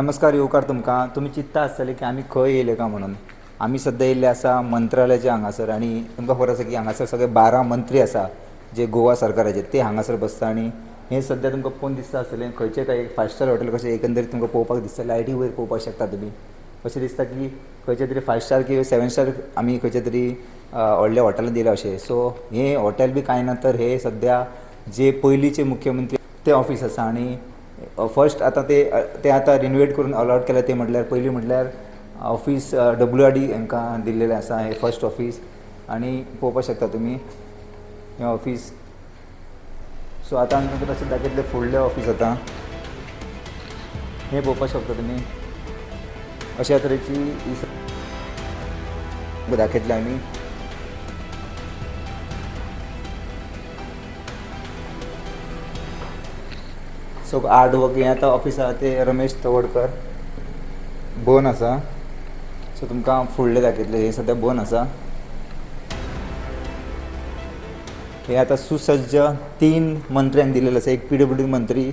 नमस्कार येवकार तुमकां. तुम्ही चिंतता आसतले की आमी खंय येयले काय म्हणून. आमी सद्या येयल्ले आसा मंत्रालयाच्या हांगासर आनी तुमकां खबर आसा की हांगासर सगळे 12 मंत्री आसा जे गोवा सरकाराचे ते हांगासर बसता आनी हे सद्या तुमकां पळोवन दिसता आसतलें खंयचें काय 5 स्टार हॉटेल कशें एकंदरीत तुमकां पळोवपाक दिसता. लायटी वयर पळोवपाक शकता तुमी. अशें दिसता की खंयचे तरी 5 स्टार किंवा 7 स्टार आमी खंयच्या तरी व्हडल्या हॉटेलांत येयल्या अशें. सो हें हॉटेल बी कांय ना तर हे सद्या जे पयलींचे मुख्यमंत्री ते ऑफीस आसा आनी फर्स्ट आतां ते आतां रिनोवेट करून अलॉट केल्या ते म्हटल्यार पयलीं म्हटल्यार ऑफीस WRD हांकां दिल्लेलें आसा हें फर्स्ट ऑफीस आनी पळोवपाक शकता तुमी हें ऑफीस. सो आतां आमकां तशें दाखयतलें फुडलें ऑफीस आतां हें पळोवपाक शकता तुमी. अशा तरेची दाखयतलें आमी. सो हार्ड वर्क हें आतां ऑफीस आसा तें रमेश तवडकर बंद आसा. सो तुमकां फुडलें दाखयतलें. हें सद्या बंद आसा. हे आतां सुसज्ज 3 मंत्र्यांक दिलेलें आसा. एक PWD मंत्री,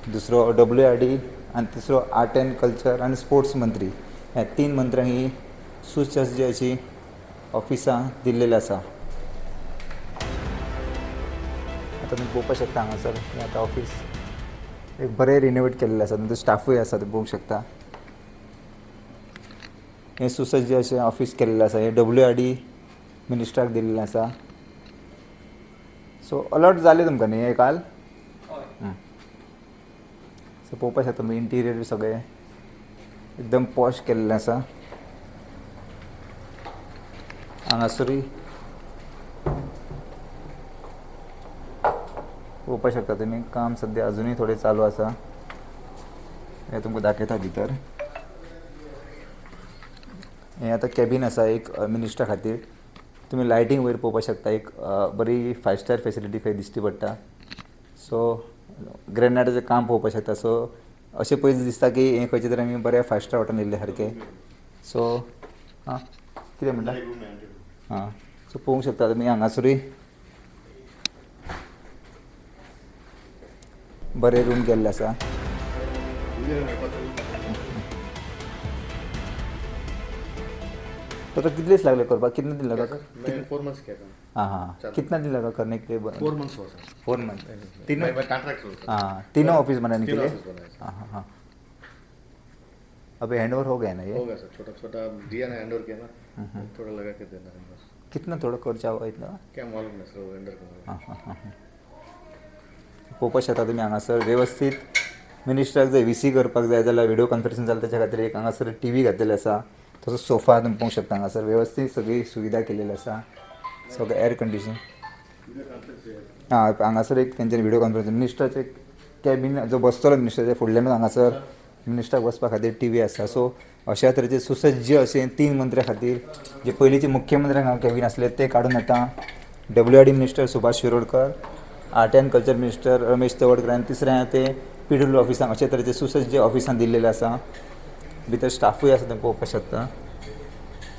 दुसरो WRD आनी तिसरो आर्ट एंड कल्चर आनी स्पोर्ट्स मंत्री. ह्या 3 मंत्र्यांक ही सुसज्ज अशी ऑफिसां दिल्लेलीं आसा. आतां तुमी पळोवपाक शकता हांगासर हें आतां ऑफीस एक बरें रिनोवेट केल्लें आसा. तुमचो स्टाफूय आसा तुमी पळोवंक शकता. हें सुसज्ज अशें ऑफीस केल्लें आसा. हें WRD मिनिस्टराक दिल्लें आसा. सो अलॉट जालें तुमकां न्ही हें काल. सो पळोवपाक शकता तुमी इंटिरियर सगळें एकदम पॉश केल्लें आसा. हांगासरूय पळोवपाक शकता तुमी काम सद्या अजुनूय थोडें चालू आसा. हें तुमकां दाखयता भितर. हें आतां कॅबीन आसा एक मिनिस्टरा खातीर. तुमी लायटींग वयर पळोवपाक शकता. एक बरी 5 स्टार फेसिलिटी खंय दिश्टी पडटा. सो ग्रेनायटाचें काम पळोवपाक शकता. सो अशें पयस दिसता की हें खंयचे तरी आमी बऱ्या 5 स्टार हॉटेलांत येयल्ले सारकें. सो आं कितें म्हणटा हां. सो पळोवंक शकता तुमी हांगासरूय बरे रूम केल्ले आसा. तो कितलेच लागले करपाक. कितना दिन लगा कर. 4 months किया था. हाँ हाँ. कितना दिन लगा करने के लिए. 4 months हुआ सर. 4 मंथ. तीनों कॉन्ट्रैक्ट. हाँ तीनों ऑफिस बनाने के लिए. हाँ हाँ हाँ. अभी हैंड ओवर हो गया ना ये. हो गया सर. छोटा छोटा दिया ना हैंड ओवर किया ना. थोड़ा लगा के देना है बस. कितना थोड़ा खर्चा हुआ इतना. क्या मालूम नहीं सर वेंडर को. हाँ हाँ हाँ. पळोवपाक शकता तुमी हांगासर वेवस्थीत मिनिस्टराक जर VC करपाक जाय जाल्यार व्हिडिओ कॉन्फरन्स जाता त्याच्या खातीर एक हांगासर TV घातलेले आसा. तसो सोफा तुमी पळोवंक शकता. हांगासर वेवस्थीत सगळी सुविधा केलेली आसा. सगळें एअर कंडिशन. हां हांगासर एक तेंच्यांनी व्हिडिओ कॉन्फरन्स मिनिस्टराचे कॅबीन जो बसतलो मिनिस्टराच्या फुडल्यानूच हांगासर मिनिस्टराक बसपा खातीर TV आसा. सो अशा तरेचे सुसज्ज अशें 3 मंत्र्यां खातीर जे पयलींचे मुख्यमंत्र्यांक हांगा कॅबीन आसले ते काडून आतां WRD minister Subhash Shirodkar, art and culture minister Ramesh Tawadkar आनी तिसऱ्या ते PWD ऑफिसांक अशे तरेचे सुसज्ज ऑफिसांत दिल्लेले आसा. भितर स्टाफूय आसा तुमी पळोवपाक शकता.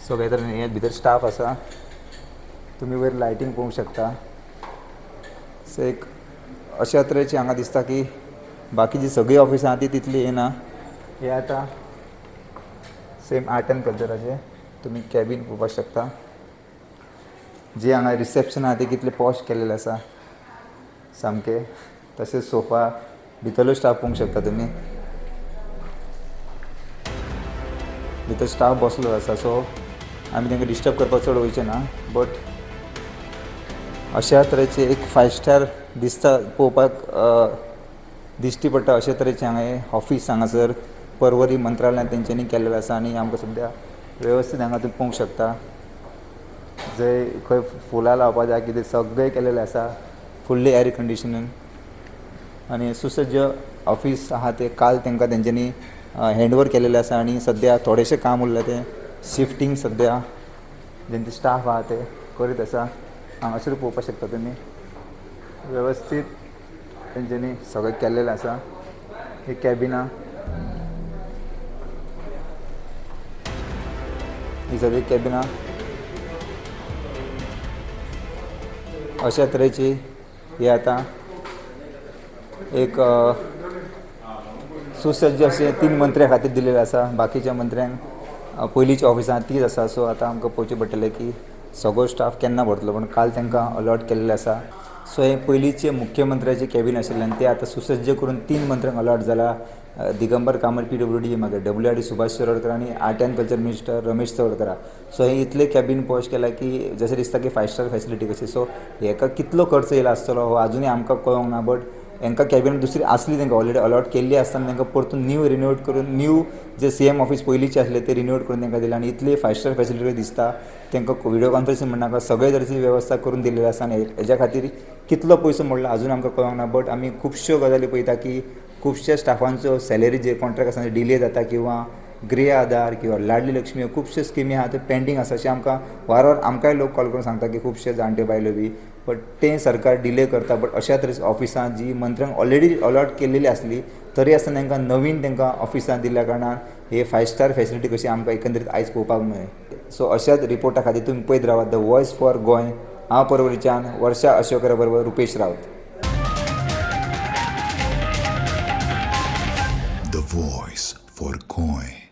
सगळे तरेन हे भितर स्टाफ आसा. तुमी वयर लायटींग पळोवंक शकता. सो एक अशा तरेची हांगा दिसता की बाकीची सगळी ऑफिसां आहा ती तितली हे ना. हे आतां सेम आर्ट एंड कल्चराचे तुमी कॅबीन पळोवपाक शकता. जे हांगा रिसेप्शन आहा ते कितले पॉश केल्लेले आसा सामके. तशेंच सोफा भितरलो स्टाफ पळोवंक शकता तुमी. भितर स्टाफ बसलो आसा. सो आमी तांकां डिस्टर्ब करपाक चड वयचे ना. बट अशा तरेचे एक 5 स्टार दिसता पळोवपाक दिश्टी पडटा अशे तरेचे हांगा हे ऑफीस हांगासर पर्वरी मंत्रालयान तेंच्यांनी केल्लेलें आसा. आनी आमकां सद्या वेवस्थीत हांगा तुमी पळोवंक शकता. जंय खंय फुलां लावपाक जाय कितें सगळें केल्लेलें आसा. फुल्ली एअर कंडिशनींग आनी सुसज्ज ऑफीस आहा ते काल तांकां तेंच्यांनी हँडओवर केल्लेलें आसा. आनी सद्या थोडेशें काम उरलें तें शिफ्टींग सद्या जेंचे स्टाफ आहा ते करीत आसा. हांगासर पळोवपाक शकता तुमी वेवस्थीत तेंच्यांनी सगळें केल्लेलें आसा. ही कॅबिनां ही सगळी कॅबिनां अशा तरेची ही आतां एक सुसज्ज असे 3 मंत्र्या खातीर दिलेले आसा. बाकीच्या मंत्र्यांक पयलींच्या ऑफिसां तीच आसा. सो आतां आमकां पळोवचें पडटलें की सगळो स्टाफ केन्ना भरतलो. पण काल तांकां अलॉट केल्लें आसा. सो हे पयलींचे मुख्यमंत्र्याचे कॅबिन आशिल्ल्यान ते आतां सुसज्ज करून 3 मंत्र्यांक अलॉट जाला. दिगंबर कामत PWD, मागीर WRD सुभाष शिरोडकर आनी art and culture minister Ramesh चवडकरा. सो हे इतले कॅबिन पॉश केला की जशें दिसता की 5 स्टार फॅसिलिटी कशी. सो हेका कितलो खर्च येयला आसतलो हो आजुनूय आमकां कळोंक ना. बट हांकां कॅबिनेट दुसरी आसली तांकां ऑलरेडी अलॉट केल्ली आसतना तांकां परतून न्यू रिन्यूट करून न्यू जे CM ऑफिस पयलींचे आसले ते रिन्यूट करून तांकां दिला. आनी इतली 5 स्टार फॅसिलिटी दिसता तांकां व्हिडिओ कॉन्फरन्सींग म्हणनाका सगळे तरेची वेवस्था करून दिल्ली आसा. आनी हेज्या खातीर कितलो पयसो मोडला आजून आमकां कळोंक ना. बट आमी खुबश्यो गजाली पळयता की खुबश्या स्टाफांचो सॅलरी जे कॉन्ट्रॅक्ट आसा डिले जाता किंवा गृह आधार किंवा लाडली लक्ष्मी खुबश्यो स्किमी आहा त्यो पेंडींग आसा. अशें आमकां वारंवार आमकांय लोक कॉल करून सांगता की खुबशे जाणटे बायलो बी. बट तें सरकार डिले करता. बट अशा तरेची ऑफिसां जी मंत्र्यांक ऑलरेडी अलॉट केल्लेली आसली तरी आसतना तांकां नवीन तांकां ऑफिसां दिल्ल्या कारणान हे 5 स्टार फॅसिलिटी कशी आमकां एकंदरीत आयज पळोवपाक मेळ्ळी. सो अशाच रिपोर्टा खातीर तुमी पळयत रावात द वॉयस फॉर गोंय. हांव परवरीच्यान वर्षा अशोकरा बरोबर Rupesh Rawat. The voice for Goy.